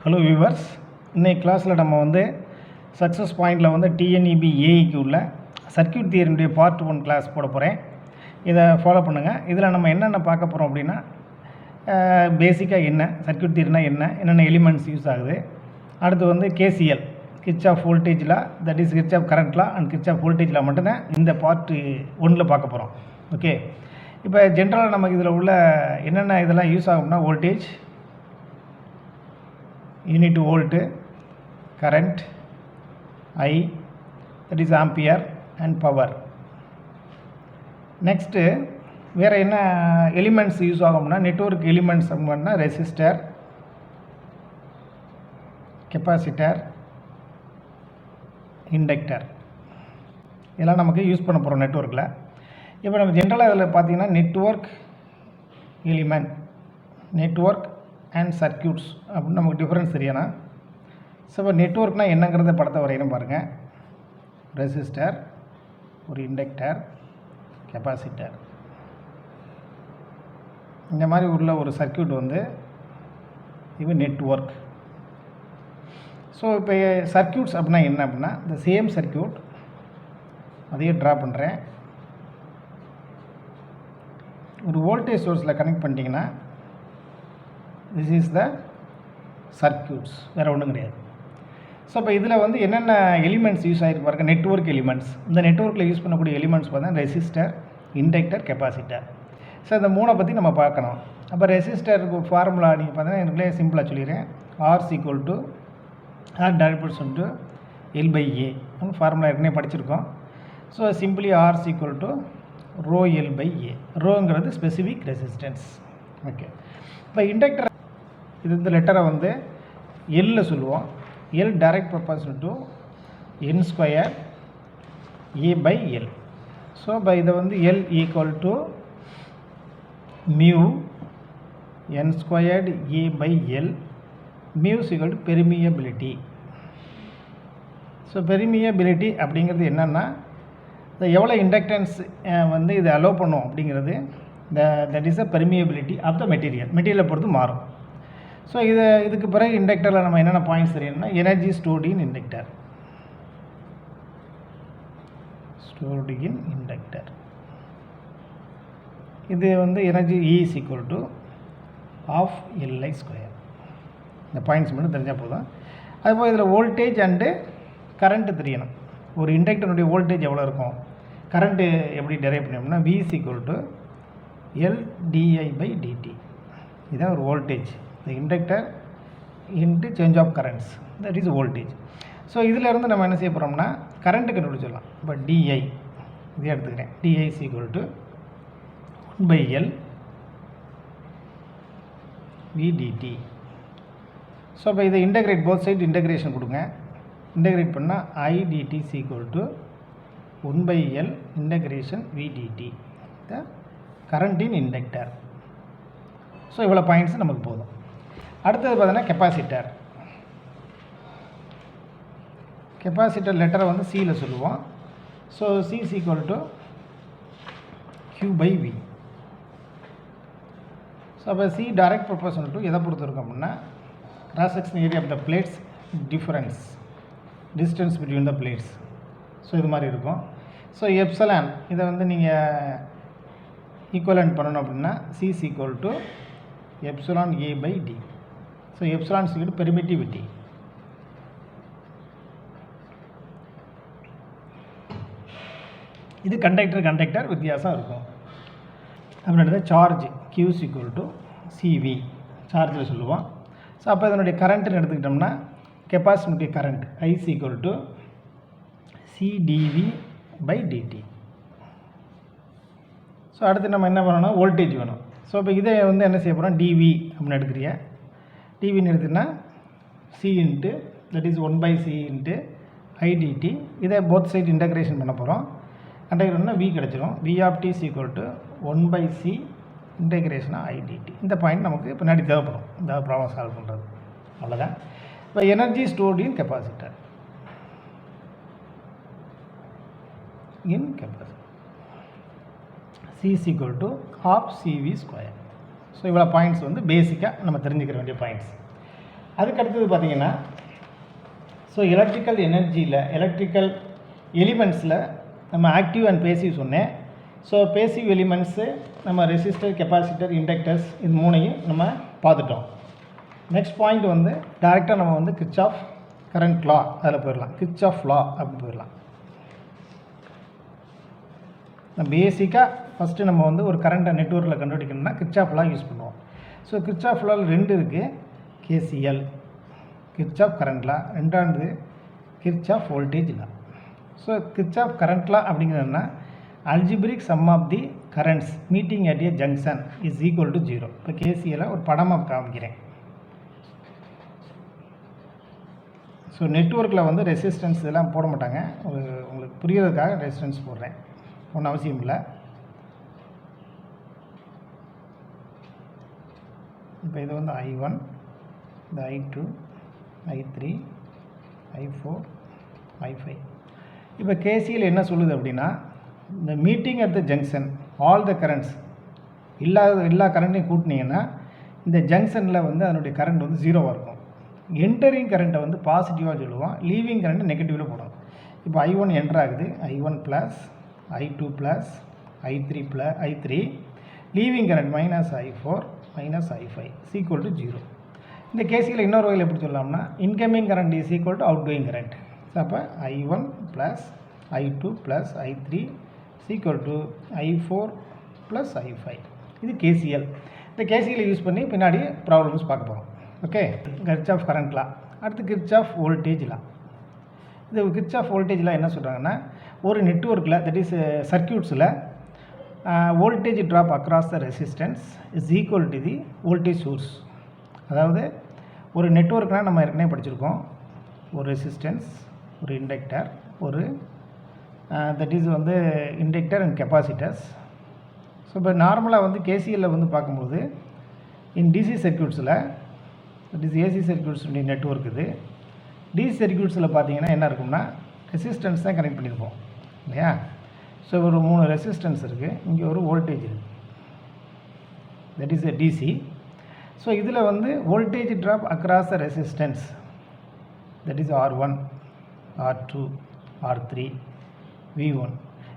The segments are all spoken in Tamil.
ஹலோ வியூவர்ஸ், இன்னைக்கு கிளாஸில் நம்ம வந்து சக்ஸஸ் பாயிண்டில் வந்து டிஎன்இபி ஏஇக்கு உள்ள சர்க்யூட் தியரினுடைய பார்ட் 1 கிளாஸ் போட போகிறேன். இதை ஃபாலோ பண்ணுங்கள். இதில் நம்ம என்னென்ன பார்க்க போகிறோம் அப்படின்னா, பேசிக்காக என்ன சர்க்யூட் தியரினா என்னென்ன எலிமெண்ட்ஸ் யூஸ் ஆகுது, அடுத்து வந்து KCl Kirchhoff voltage law, that is Kirchhoff current law and Kirchhoff voltage லா மட்டும்தான் இந்த பார்ட் 1 பார்க்க போகிறோம். ஓகே, இப்போ ஜென்ரலாக நமக்கு இதில் உள்ள என்னென்ன இதெல்லாம் யூஸ் ஆகும்னா, voltage, unit volt, current, I, that is ampere and power. Next வேறு என்ன எலிமெண்ட்ஸ் யூஸ் ஆகும்னா, நெட்வொர்க் எலிமெண்ட்ஸ் அப்படின்னா ரெசிஸ்டர், கெப்பாசிட்டர், இண்டக்டர், இதெல்லாம் நமக்கு யூஸ் பண்ண போகிறோம் நெட்வொர்க்கில். இப்போ நம்ம ஜென்ரலாக இதில் பார்த்தீங்கன்னா network element, network and circuits அப்படின்னு நமக்கு டிஃப்ரென்ஸ் தெரியணும். ஸோ இப்போ நெட்வொர்க்னால் என்னங்கிறத படத்தை வரையணும் பாருங்கள். ரெசிஸ்டர், ஒரு இண்டக்டர், கெப்பாசிட்டர், இந்த மாதிரி உள்ள ஒரு சர்க்யூட் வந்து இது நெட்வொர்க். ஸோ இப்போ சர்க்யூட்ஸ் அப்படின்னா என்ன அப்படின்னா, இந்த சேம் சர்க்யூட் அதையே ட்ரா பண்ணுறேன். ஒரு வோல்டேஜ் சோர்ஸில் கனெக்ட் பண்ணிட்டீங்கன்னா திஸ் இஸ் த சர்க்யூட்ஸ், வேறு ஒன்றும் கிடையாது. ஸோ இப்போ இதில் வந்து என்னென்ன எலிமெண்ட்ஸ் யூஸ் ஆகிருக்கு பாருங்கள், நெட்வொர்க் எலிமெண்ட்ஸ். இந்த நெட்வொர்க்கில் யூஸ் பண்ணக்கூடிய எலிமெண்ட்ஸ் பார்த்தா ரெசிஸ்டர், இண்டக்டர், கெப்பாசிட்டர். ஸோ இந்த மூணை பற்றி நம்ம பார்க்கணும். அப்போ ரெசிஸ்டருக்கு ஃபார்முலா நீங்கள் பார்த்தீங்கன்னா எனக்குள்ளே சிம்பிளாக சொல்லிடுறேன். R s equal to R direct to L/A formula ஏற்கனவே படிச்சிருக்கோம். So simply R s equal to rho L/A. ரோங்கிறது ஸ்பெசிஃபிக் ரெசிஸ்டன்ஸ். ஓகே, இப்போ இண்டக்டர் இது இந்த லெட்டரை வந்து எல்ல சொல்லுவோம். L direct proportional to n square A/L. So இப்போ இதை வந்து L equal to mu n squared A/L. Mu equal to permeability. So permeability அப்படிங்கிறது என்னென்னா, இந்த எவ்வளோ இண்டக்டன்ஸ் வந்து இதை அலோவ் பண்ணும் அப்படிங்கிறது that is a permeability of the மெட்டீரியலை பொறுத்து மாறும். ஸோ இதுக்கு பிறகு இண்டக்டரில் நம்ம என்னென்ன பாயிண்ட்ஸ் தெரியணும்னா, எனர்ஜி ஸ்டோர்டு இன் இண்டக்டர், ஸ்டோர்டு இன் இண்டக்டர். இது வந்து energy E is equal to half Li square. இந்த பாயிண்ட்ஸ் மட்டும் தெரிஞ்சால் போதும். அதுபோல் இதில் வோல்டேஜ் அண்டு கரண்ட்டு தெரியணும். ஒரு இண்டக்டருடைய வோல்டேஜ் எவ்வளோ இருக்கும், கரண்ட்டு எப்படி டெரைவ் பண்ணோம்னா V is equal to LdI/dt. இதுதான் ஒரு voltage. The inductor into change of currents, that is voltage. So இதில் இருந்து நம்ம என்ன செய்ய போகிறோம்னா, கரண்ட்டு கண்டுபிடிச்சிடலாம். இப்போ டிஐ இதே எடுத்துக்கிறேன். Di is equal to 1/L VDT. So இப்போ இதை இன்டகிரேட், போத் சைடு இன்டகிரேஷன் கொடுங்க. இன்டகிரேட் பண்ணால் IDT is equal to 1/L integration VDT, the current in inductor. So இவ்வளோ பாயிண்ட்ஸ் நமக்கு போதும். அடுத்தது பார்த்தீங்கன்னா கெப்பாசிட்டர். கெப்பாசிட்டர் லெட்டரை வந்து சியில் சொல்லுவோம். So C is equal to Q/V. So அப்போ C டைரக்ட் ப்ரொபோர்ஷனல் டு எதை பொறுத்து இருக்கும் அப்படின்னா, cross section area of the plates difference, distance between the plates. So இது மாதிரி இருக்கும். ஸோ எப்சலான் இதை வந்து நீங்கள் ஈக்குவலண்ட் பண்ணணும் அப்படின்னா C is equal to epsilon A/D. So epsilon equal to permittivity. இது கண்டக்டர் வித்தியாசம் இருக்கும். அப்படின்றது charge Q is equal to CV, சார்ஜில் சொல்லுவோம். ஸோ அப்போ இதனுடைய கரண்ட்டுன்னு எடுத்துக்கிட்டோம்னா, கெப்பாசிட்டியுடைய current I is equal to CdV/dt. So அடுத்து நம்ம என்ன பண்ணணும்னா, வோல்டேஜ் வேணும். ஸோ இப்போ இதை வந்து என்ன செய்ய போகிறோம், DV அப்படின்னு எடுக்கிறிய. டிவின்னு எடுத்துன்னா C into that is 1/C into IDT. இதை போத் சைடு இன்டகிரேஷன் பண்ண போகிறோம். இன்டகிரேஷன்னா V கிடச்சிரும். V(t) is equal to 1/C இன்டகிரேஷனாக IDT. இந்த பாயிண்ட் நமக்கு பின்னாடி தேவைப்படும் இந்த ப்ராப்ளம் சால்வ் பண்ணுறது. அவ்வளோதான். இப்போ energy stored in capacitor, C is equal to half CV square. So இவ்வளோ பாயிண்ட்ஸ் வந்து பேசிக்காக நம்ம தெரிஞ்சுக்கிற வேண்டிய பாயிண்ட்ஸ். அதுக்கு அடுத்தது பார்த்தீங்கன்னா ஸோ எலக்ட்ரிக்கல் எனர்ஜியில் எலக்ட்ரிக்கல் எலிமெண்ட்ஸில் நம்ம ஆக்டிவ் அண்ட் பேசிவ் சொன்னேன். ஸோ பேசிவ் எலிமெண்ட்ஸு நம்ம ரெசிஸ்டர், கெப்பாசிட்டர், இண்டக்டர்ஸ் இது மூணையும் நம்ம பார்த்துட்டோம். நெக்ஸ்ட் பாயிண்ட் வந்து டைரெக்டாக நம்ம வந்து கிர்ச்சாஃப் கரண்ட் லா அதில் போயிடலாம். கிர்ச்சாஃப் லா அப்படி போயிடலாம். பேசிக்காக ஃபஸ்ட்டு நம்ம வந்து ஒரு கரண்ட்டை நெட்வொர்க்கில் கண்டுபிடிக்கணும்னா கிர்ச்சாஃப் லா யூஸ் பண்ணுவோம். ஸோ கிர்ச்சாஃப் லாவில் 2 இருக்குது. KCL கிர்ச்சாஃப் கரண்ட் லா, ரெண்டாவது Kirchhoff voltage law. So Kirchhoff current law அப்படிங்கிறதுனா algebraic sum of the currents meeting at a junction is equal to 0. இப்போ KCL ஒரு படமாக காமிக்கிறேன். ஸோ நெட்வொர்க்கில் வந்து ரெசிஸ்டன்ஸ் இதெல்லாம் போட மாட்டாங்க. உங்களுக்கு புரியறதுக்காக ரெசிஸ்டன்ஸ் போடுறேன், ஒன்றும் அவசியம் இல்லை. இப்போ இது வந்து I1, இந்த I2, I3, I4, I5. இப்போ KCL என்ன சொல்லுது அப்படின்னா, இந்த meeting at the junction all the currents எல்லா கரண்ட்டையும் கூட்டினீங்கன்னா இந்த ஜங்ஷனில் வந்து அதனுடைய கரண்ட் வந்து 0வாக இருக்கும். என்டரிங் கரண்ட்டை வந்து பாசிட்டிவாக சொல்லுவோம், லீவிங் கரண்ட்டு நெகட்டிவில் போடும். இப்போ I1 என்டர் ஆகுது, I1 plus I2 plus I3 leaving current minus I4 minus I5 equal to 0. இந்த கேஸில் இன்னொரு வகையில் எப்படி சொல்லலாம்னா, incoming current is equal to out going current. So அப்போ I1 plus I2 plus I3 equal to I4 plus I5. இது KCL. இந்த KCL யூஸ் பண்ணி பின்னாடி ப்ராப்ளம்ஸ் பார்க்க போகிறோம். ஓகே, கிர்ச்சாஃப் கரண்ட் லா. அடுத்து கிர்ச்சாஃப் வோல்டேஜ் லா. இது கிர்ச்சாஃப் வோல்டேஜ் லா என்ன சொல்கிறாங்கன்னா, ஒரு நெட்வொர்க்கில் தட் இஸ் சர்க்யூட்ஸில் voltage drop across the resistance is equal to the voltage source. அதாவது ஒரு நெட்வொர்க்னால் நம்ம ஏற்கனவே படிச்சிருக்கோம், ஒரு ரெசிஸ்டன்ஸ், ஒரு இண்டக்டர், ஒரு தட் இஸ் வந்து இண்டக்டர் அண்ட் கெப்பாசிட்டர்ஸ். ஸோ இப்போ நார்மலாக வந்து KCLல வந்து பார்க்கும்போது இன் DC சர்க்யூட்ஸில் that is AC circuits network இது. DC சர்க்யூட்ஸில் பார்த்தீங்கன்னா என்ன இருக்கும்னா, ரெசிஸ்டன்ஸ் தான் கனெக்ட் பண்ணியிருப்போம் இல்லையா. ஸோ ஒரு 3 ரெசிஸ்டன்ஸ் இருக்குது, இங்கே ஒரு வோல்டேஜ் இருக்குது, தட் இஸ் DC. ஸோ இதில் வந்து voltage drop across the resistance that is R1, R2, R3, V1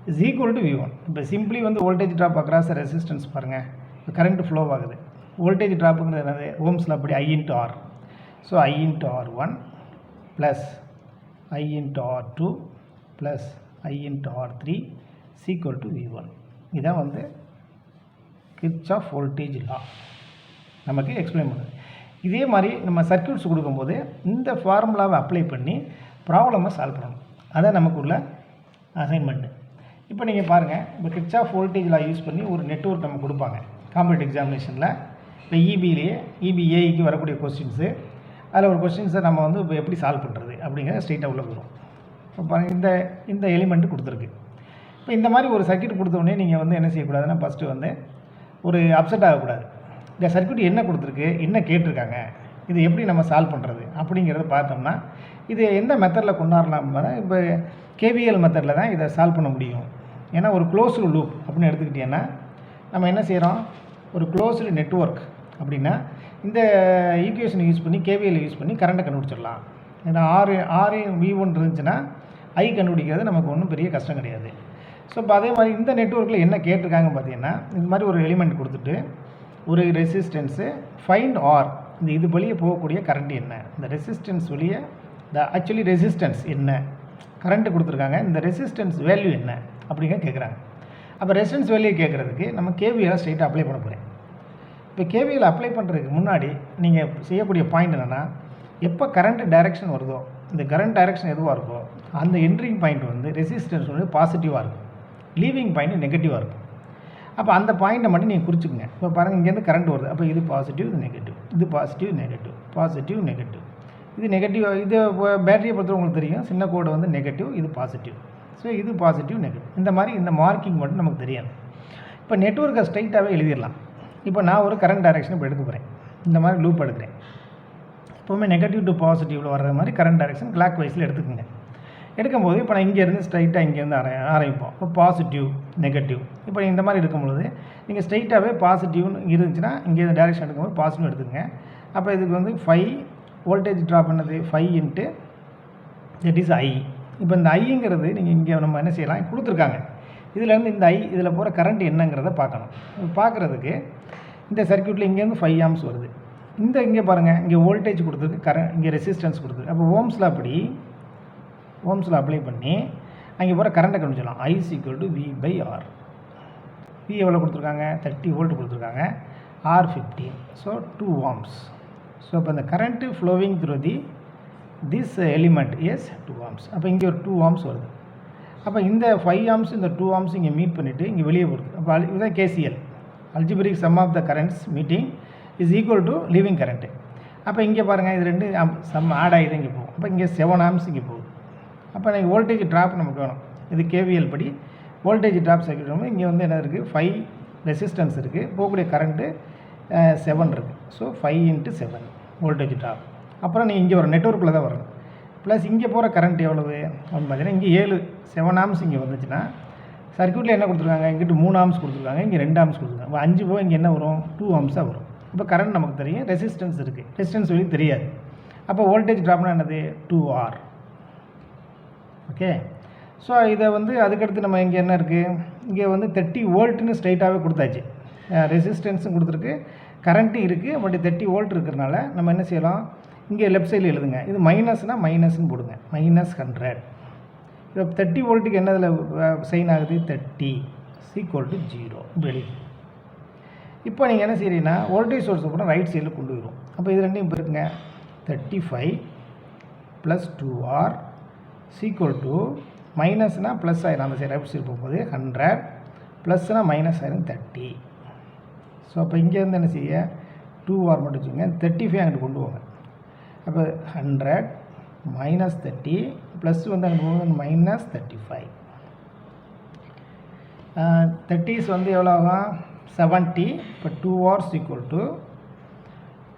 is equal to V1. இப்போ சிம்பிளி வந்து voltage drop across the resistance பாருங்கள், இப்போ கரண்ட் ஃப்ளோ ஆகுது. வோல்டேஜ் ட்ராப்புங்கிறது என்னது, ஓம்ஸில் அப்படி I into R. So I into R1 plus I into R2 plus I into R3 equal to V1. இதான் வந்து கிர்ச்சாஃப் வோல்டேஜ் லா நமக்கு எக்ஸ்பிளைன் பண்ணுது. இதே மாதிரி நம்ம சர்க்யூட்ஸ் கொடுக்கும்போது இந்த ஃபார்முலாவை அப்ளை பண்ணி ப்ராப்ளமை சால்வ் பண்ணணும். அதான் நமக்கு உள்ள அசைன்மெண்ட்டு. இப்போ நீங்கள் பாருங்கள், இப்போ கிர்ச்சாஃப் வோல்டேஜ் லா யூஸ் பண்ணி ஒரு நெட்வொர்க் நம்ம கொடுப்பாங்க காம்படிட்டிவ் எக்ஸாமினேஷனில். இப்போ EBAக்கு வரக்கூடிய கொஸ்டின்ஸு, அதில் ஒரு கொஸ்டின்ஸை நம்ம வந்து இப்போ எப்படி சால்வ் பண்ணுறது அப்படிங்கிறத ஸ்ட்ரெயிட்டாக உள்ள வரும். இப்போ பாருங்கள், இந்த எலிமெண்ட்டு கொடுத்துருக்கு. இப்போ இந்த மாதிரி ஒரு சர்க்யூட் கொடுத்தோடனே நீங்கள் வந்து என்ன செய்யக்கூடாதுன்னா, ஃபஸ்ட்டு வந்து ஒரு அப்செட் ஆகக்கூடாது. இந்த சர்க்யூட் என்ன கொடுத்துருக்கு, என்ன கேட்டிருக்காங்க, இது எப்படி நம்ம சால்வ் பண்ணுறது அப்படிங்கிறத பார்த்தோம்னா, இது எந்த மெத்தடில் கொண்டாடலாம். இப்போ KVL மெத்தடில் தான் இதை சால்வ் பண்ண முடியும். ஏன்னா ஒரு க்ளோஸ்டு லூப் அப்படின்னு எடுத்துக்கிட்டிங்கன்னா, நம்ம என்ன செய்கிறோம், ஒரு க்ளோஸ்டு நெட்வொர்க் அப்படின்னா இந்த ஈக்குவேஷனை யூஸ் பண்ணி KVL யூஸ் பண்ணி கரண்ட்டை கண்டுபிடிச்சிடலாம். ஏன்னா V1 இருந்துச்சுன்னா I கண்டுபிடிக்கிறது நமக்கு ஒன்றும் பெரிய கஷ்டம் கிடையாது. ஸோ இப்போ அதே மாதிரி இந்த நெட்வொர்க்கில் என்ன கேட்டிருக்காங்க பார்த்தீங்கன்னா, இந்த மாதிரி ஒரு எலிமெண்ட் கொடுத்துட்டு ஒரு ரெசிஸ்டன்ஸு ஃபைண்ட் ஆர், இது வழியே போகக்கூடிய கரண்ட் என்ன, இந்த ரெசிஸ்டன்ஸ் வழியே ஆக்சுவலி ரெசிஸ்டன்ஸ் என்ன, கரண்ட்டு கொடுத்துருக்காங்க, இந்த ரெசிஸ்டன்ஸ் வேல்யூ என்ன அப்படிங்க கேட்குறாங்க. அப்போ ரெசிஸ்டன்ஸ் வேல்யூ கேட்குறதுக்கு நம்ம KVL ஸ்ட்ரெயிட்டாக அப்ளை பண்ண போகிறேன். இப்போ KVL அப்ளை பண்ணுறதுக்கு முன்னாடி நீங்கள் செய்யக்கூடிய பாயிண்ட் என்னென்னா, எப்போ கரண்ட் டைரெக்ஷன் வருதோ, இந்த கரண்ட் டைரெக்ஷன் எதுவாக இருக்கோ அந்த என்ட்ரிங் பாயிண்ட் வந்து ரெசிஸ்டன்ஸ் வந்து பாசிட்டிவாக இருக்கும், லீவிங் பாயிண்ட் நெகட்டிவாக இருக்கும். அப்போ அந்த பாயிண்ட்டை மட்டும் நீங்கள் குறிச்சிக்கங்க. இப்போ பாருங்கள், இங்கேருந்து கரண்ட் வருது, அப்போ இது பாசிட்டிவ், இது நெகட்டிவ், இது பாசிட்டிவ் நெகட்டிவ், பாசிட்டிவ் நெகட்டிவ், இது நெகட்டிவ். இது பேட்டரியை பொறுத்தவரை உங்களுக்கு தெரியும், சின்ன கோடு வந்து நெகட்டிவ், இது பாசிட்டிவ். ஸோ இது பாசிட்டிவ் நெகட்டிவ், இந்த மாதிரி இந்த மார்க்கிங் மட்டும் நமக்கு தெரியாது. இப்போ நெட்வொர்க்கை ஸ்ட்ரைட்டாகவே எழுதிடலாம். இப்போ நான் ஒரு கரண்ட் டைரெக்ஷன் இப்போ எடுக்க போகிறேன், இந்த மாதிரி லூப் எடுக்கிறேன். எப்போவுமே நெகட்டிவ் டு பாசிட்டிவில் வர்ற மாதிரி கரண்ட் டைரெக்ஷன் கிளாக் வைஸில் எடுத்துக்கோங்க. எடுக்கும்போது இப்போ நான் இங்கேருந்து ஸ்ட்ரைட்டாக இங்கேருந்து ஆரம்பிப்போம். இப்போ பாசிட்டிவ் நெகட்டிவ், இப்போ இந்த மாதிரி இருக்கும்பொழுது நீங்கள் ஸ்ட்ரைட்டாகவே பாசிட்டிவ்னு இருந்துச்சுன்னா இங்கே டைரெக்ஷன் எடுக்கும்போது பாசிட்டிவ் எடுத்துக்கோங்க. அப்போ இதுக்கு வந்து 5 வோல்டேஜ் ட்ராப் என்னது 5 இன்ட்டு தட் இஸ் ஐ. இப்போ இந்த ஐங்கிறது நீங்கள் இங்கே நம்ம என்ன செய்யலாம் கொடுத்துருக்காங்க. இதுலேருந்து இந்த இதில் போகிற கரண்ட் என்னங்கிறத பார்க்கணும். பார்க்குறதுக்கு இந்த சர்க்யூட்டில் இங்கேருந்து 5 ஆம்ஸ் வருது. இங்கே பாருங்கள், இங்கே வோல்டேஜ் கொடுத்துருக்கு, இங்கே ரெசிஸ்டன்ஸ் கொடுத்துருக்கு. அப்போ ஓம்ஸில் அப்ளை பண்ணி அங்கே போகிற கரண்ட்டை கண்டுபிடிச்சலாம். I = V/R. V எவ்வளோ கொடுத்துருக்காங்க, 30 வோல்ட் கொடுத்துருக்காங்க, R 15, ஸோ 2 ஆம்ஸ். ஸோ இப்போ இந்த current flowing through this element is 2 amps. அப்போ இங்கே ஒரு 2 ஆம்ஸ் வருது. அப்போ இந்த 5 ஆம்ஸ் இந்த 2 ஆம்ஸ் இங்கே மீட் பண்ணிவிட்டு இங்கே வெளியே போகுது. அப்போ இதுதான் KCL, algebraic sum of the currents meeting is equal to leaving current. அப்போ இங்கே பாருங்கள், இது 2 சம் ஆட் ஆகி இங்கே போகும். அப்போ இங்கே 7 ஆம்ஸ் இங்கே போகுது. அப்போ நீங்கள் வோல்டேஜ் ட்ராப் நமக்கு வேணும். இது KVL படி வோல்டேஜ் ட்ராப் சர்க்யூட் வந்து இங்கே வந்து என்ன இருக்குது, 5 ரெசிஸ்டன்ஸ் இருக்குது, போகக்கூடிய கரண்ட்டு 7 இருக்குது. So 5 × 7 voltage drop. அப்புறம் நீங்கள் இங்கே ஒரு நெட்வொர்க்கில் தான் வரணும். ப்ளஸ் இங்கே போகிற கரண்ட் எவ்வளவு அப்படின்னு பார்த்தீங்கன்னா, இங்கே 7 ஆம்ஸ் இங்கே வந்துச்சுன்னா சர்க்யூட்டில் என்ன கொடுத்துருக்காங்க, இங்கிட்டு 3 ஆம்ஸ் கொடுத்துருக்காங்க, இங்கே 2 ஆம்ஸ் கொடுத்துருக்காங்க. அப்போ 5 போக இங்கே என்ன வரும், 2 ஆம்ஸாக வரும். இப்போ கரண்ட் நமக்கு தெரியும், ரெசிஸ்டன்ஸ் இருக்குது, ரெசிஸ்டன்ஸ் வெளியே தெரியாது. அப்போ வோல்டேஜ் ட்ராப்னா என்னது, 2R. ஓகே. ஸோ இதை வந்து அதுக்கடுத்து நம்ம இங்கே என்ன இருக்குது, இங்கே வந்து 30 வோல்ட்டுன்னு ஸ்ட்ரைட்டாகவே கொடுத்தாச்சு. ரெசிஸ்டன்ஸும் கொடுத்துருக்கு, கரண்ட்டும் இருக்குது. பட் 30 வோல்ட் இருக்கிறனால நம்ம என்ன செய்யலாம், இங்கே லெஃப்ட் சைடில் எழுதுங்க. இது மைனஸ்னால் மைனஸ்ன்னு போடுங்க, -100. இப்போ 30 வோல்ட்டுக்கு என்னதில் சைன் ஆகுது, 30 = 0 இப்படி. இப்போ நீங்கள் என்ன செய்கிறீங்கன்னா வோல்டேஜ் சோர்ஸை கூட ரைட் சைடில் கொண்டு வரும். அப்போ இது ரெண்டையும் இப்போ இருக்குங்க, 35 + 2R = மைனஸ்னால் ப்ளஸ் ஆயிரும். அந்த சைடு ரைட் சைடு போகும்போது 100 ப்ளஸ்னால் மைனஸ் ஆயிரும் 30. ஸோ அப்போ இங்கேருந்து என்ன செய்ய, 2R மட்டும் வச்சுக்கோங்க, 35 அங்கிட்டு கொண்டு போங்க. அப்போ 100 - 30 ப்ளஸ் வந்து அங்கே போகும்போது -35. 30s வந்து எவ்வளோ ஆகும், 70. இப்போ 2R =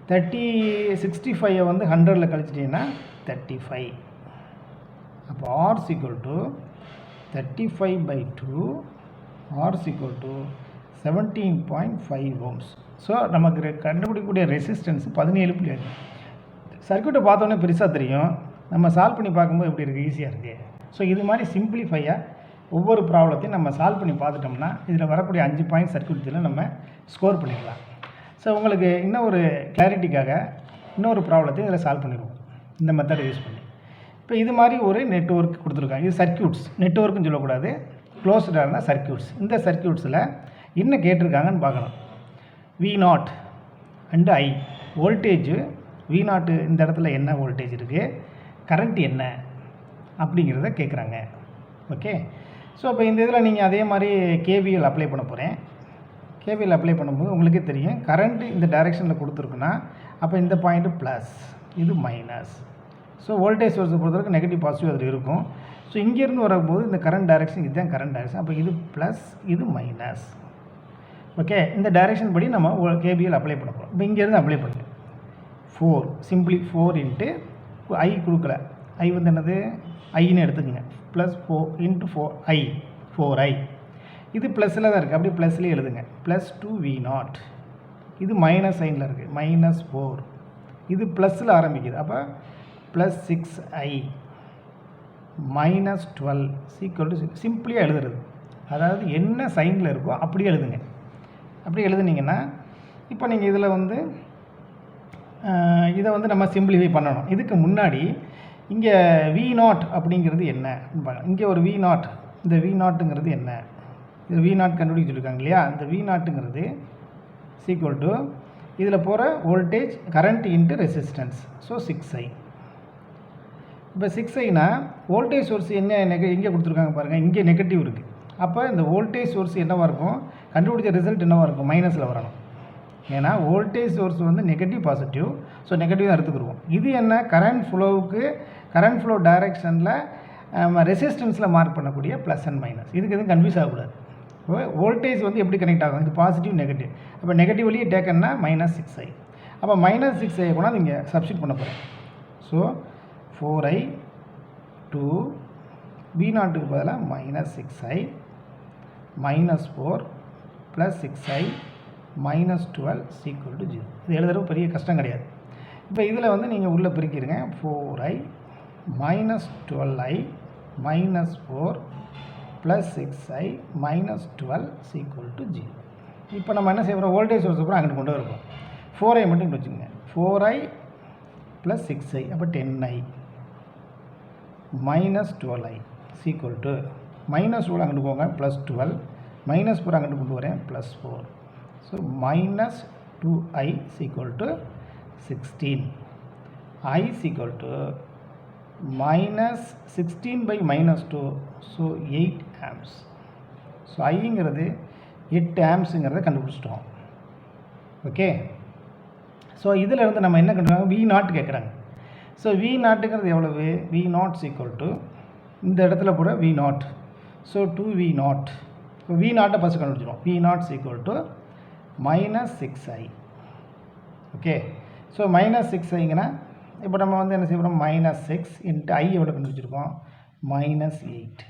30 65 வந்து 100ல் கழிச்சிட்டிங்கன்னா 35. அப்போ R = 35/2, R = 17.5 ohms. ஸோ நமக்கு கண்டுபிடிக்கக்கூடிய ரெசிஸ்டன்ஸ் 17.5. சர்க்யூட்டை பார்த்தோன்னே பெருசாக தெரியும், நம்ம சால்வ் பண்ணி பார்க்கும்போது எப்படி இருக்குது, ஈஸியாக இருக்குது. ஸோ இது மாதிரி சிம்பிளிஃபையாக ஒவ்வொரு ப்ராப்ளத்தையும் நம்ம சால்வ் பண்ணி பார்த்துட்டோம்னா இதில் வரக்கூடிய 5 பாயிண்ட் சர்க்யூட்டில் நம்ம ஸ்கோர் பண்ணிக்கலாம். ஸோ உங்களுக்கு இன்னும் ஒரு கிளாரிட்டிக்காக இன்னொரு ப்ராப்ளத்தையும் இதில் சால்வ் பண்ணிடுவோம் இந்த மெத்தடை யூஸ் பண்ணி. இப்போ இது மாதிரி ஒரு நெட்வொர்க் கொடுத்துருக்காங்க. இது சர்க்யூட்ஸ், நெட்வொர்க்குன்னு சொல்லக்கூடாது, க்ளோஸ்டாக இருந்தால் சர்க்யூட்ஸ். இந்த சர்க்யூட்ஸில் என்ன கேட்டிருக்காங்கன்னு பார்க்கணும். V0 and I voltage V0 இந்த இடத்துல என்ன வோல்டேஜ் இருக்குது, கரண்ட் என்ன அப்படிங்கிறத கேட்குறாங்க. ஓகே. ஸோ இப்போ இந்த இதில் நீங்கள் அதே மாதிரி KVL அப்ளை பண்ண போகிறேன். KVL அப்ளை பண்ணும்போது உங்களுக்கே தெரியும், கரண்ட்டு இந்த டைரெக்ஷனில் கொடுத்துருக்குன்னா அப்போ இந்த பாயிண்ட்டு ப்ளஸ், இது மைனஸ். ஸோ வோல்டேஜ் சோர்ஸை பொறுத்தவரைக்கும் நெகட்டிவ் பாசிட்டிவ் அதில் இருக்கும். ஸோ இங்கேருந்து வரும்போது இந்த கரண்ட் டைரெக்ஷன் இதுதான் கரண்ட் டைரெக்ஷன். அப்போ இது ப்ளஸ், இது மைனஸ். ஓகே. இந்த டைரெக்ஷன் படி நம்ம KVL அப்ளை பண்ண போகிறோம். இப்போ இங்கேருந்து அப்ளை பண்ணுறோம். 4 சிம்பிளி 4 இன்ட்டு I கொடுக்கல, I வந்து என்னது ஐன்னு எடுத்துக்கோங்க, +4 × 4I 4I. இது ப்ளஸில் தான் இருக்குது, அப்படியே ப்ளஸ்லேயே எழுதுங்க, +2 V0. இது மைனஸ் சைனில் இருக்குது, -4. இது ப்ளஸில் ஆரம்பிக்குது, அப்போ +6I -12 = சிம்பிளியாக எழுதுறது. அதாவது என்ன சைனில் இருக்கோ அப்படியே எழுதுங்க. அப்படி எழுதுனீங்கன்னா இப்போ நீங்கள் இதில் வந்து இதை வந்து நம்ம சிம்பிளிஃபை பண்ணணும். இதுக்கு முன்னாடி இங்கே V0 அப்படிங்கிறது என்ன, இங்கே ஒரு V0, இந்த V0ங்கிறது என்ன, இது V0 கண்டுபிடிக்க சொல்லியிருக்காங்க இல்லையா, இந்த V0ங்கிறது = இதில் போகிற voltage current into resistance. So 6I. இப்போ 6Iனா வோல்டேஜ் சோர்ஸ் என்ன எங்கே கொடுத்துருக்காங்க பாருங்கள், இங்கே நெகட்டிவ் இருக்குது. அப்போ இந்த வோல்டேஜ் சோர்ஸ் என்னவாக இருக்கும், கண்டுபிடிச்ச ரிசல்ட் என்னவாக இருக்கும், மைனஸில் வரணும். ஏன்னா வோல்டேஜ் சோர்ஸ் வந்து நெகட்டிவ் பாசிட்டிவ், ஸோ நெகட்டிவ் தான் எடுத்துக்கிடுவோம். இது என்ன, கரண்ட் ஃப்ளோ டைரெக்ஷனில் ரெசிஸ்டன்ஸில் மார்க் பண்ணக்கூடிய ப்ளஸ் அண்ட் மைனஸ். இதுக்கு எதுவும் கன்ஃபியூஸ் ஆகக்கூடாது. வோல்டேஜ் வந்து எப்படி கனெக்ட் ஆகும், இது பாசிட்டிவ் நெகட்டிவ். அப்போ நெகட்டிவ் வழியே டேக்கன்னா -6I. அப்போ -6I கூட நீங்கள் சப்ஸ்டிட் பண்ண போகிறேன். ஸோ 4I 2 V0க்கு பதிலாக -6I -4 +6I -12 = 0. இது எழுதுறது பெரிய கஷ்டம் கிடையாது. இப்போ இதில் வந்து நீங்கள் உள்ளே பிரிக்கிறீங்க 4i minus 12i minus 4 plus 6i minus 12 is equal to 0. இப்போ நம்ம என்ன செய்வோம், வோல்டேஜ் சோர்ஸ் அப்புறம் அங்கிட்டு கொண்டு வருவோம். 4i மட்டும் இங்கே வச்சுக்கோங்க. 4i plus 6i அப்போ 10i minus 12i is equal to minus 12 அங்கிட்டு போங்க plus 12 minus 4 அங்கிட்டு கொண்டு வரேன் plus 4. So minus 2i is equal to 16. I is equal to minus 16 by minus 2, so 8 amps. So ஐங்கிறது 8 ஆம்ஸுங்கிறத கண்டுபிடிச்சிட்டோம். ஓகே, ஸோ இதில் இருந்து நம்ம என்ன பண்ணுறாங்க, V0 கேட்குறாங்க. ஸோ V0ங்கிறது எவ்வளவு, V0 is equal to இந்த இடத்துல கூட V0, so 2V0. So V0 first கண்டுபிடிச்சிடும். V0 is equal to minus 6i. Okay, so minus 6iங்கன்னா இப்போ நம்ம வந்து என்ன செய்வோம், minus 6 into i எவ்வளோ கண்டுபிடிச்சிருக்கோம், minus 8.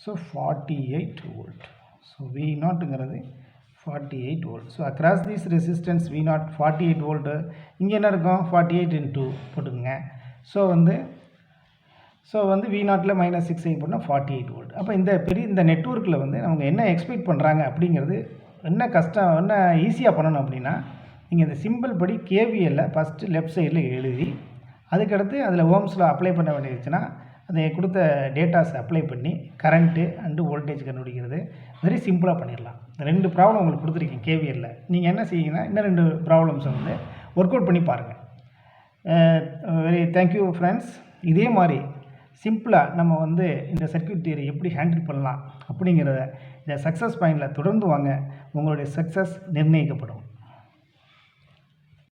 So 48 volt. ஸோ V0ங்கிறது 48 volt. So across this resistance V0 48 volt. இங்கே என்ன இருக்கும், 48 into போட்டுக்கோங்க. ஸோ வந்து V0ல மைனஸ் 6i போட்டால் 48 volt. அப்போ இந்த நெட்வொர்க்கில் வந்து அவங்க என்ன எக்ஸ்பெக்ட் பண்ணுறாங்க அப்படிங்கிறது என்ன ஈஸியாக பண்ணணும் அப்படின்னா, நீங்கள் இந்த சிம்பிள் படி கேவிஎல்ல ஃபஸ்ட்டு லெஃப்ட் சைடில் எழுதி அதுக்கடுத்து அதில் ஓம்ஸில் அப்ளை பண்ண வேண்டியதுச்சுன்னா அதை கொடுத்த டேட்டாஸ் அப்ளை பண்ணி கரண்ட்டு அண்டு வோல்டேஜ் கண்டுபிடிக்கிறது வெரி சிம்பிளாக பண்ணிடலாம். 2 ப்ராப்ளம் உங்களுக்கு கொடுத்துருக்கீங்க கேவிஎல்ல. நீங்கள் என்ன செய்யுங்கன்னா இன்னும் 2 ப்ராப்ளம்ஸை வந்து ஒர்க் அவுட் பண்ணி பாருங்கள். Very thank you friends. இதே மாதிரி சிம்பிளாக நம்ம வந்து இந்த சர்க்யூட் தியரி எப்படி ஹேண்டில் பண்ணலாம் அப்படிங்கிறத இந்த சக்ஸஸ் பாயிண்டில் தொடர்ந்து வாங்க, உங்களுடைய சக்ஸஸ் நிர்ணயிக்கப்படும்.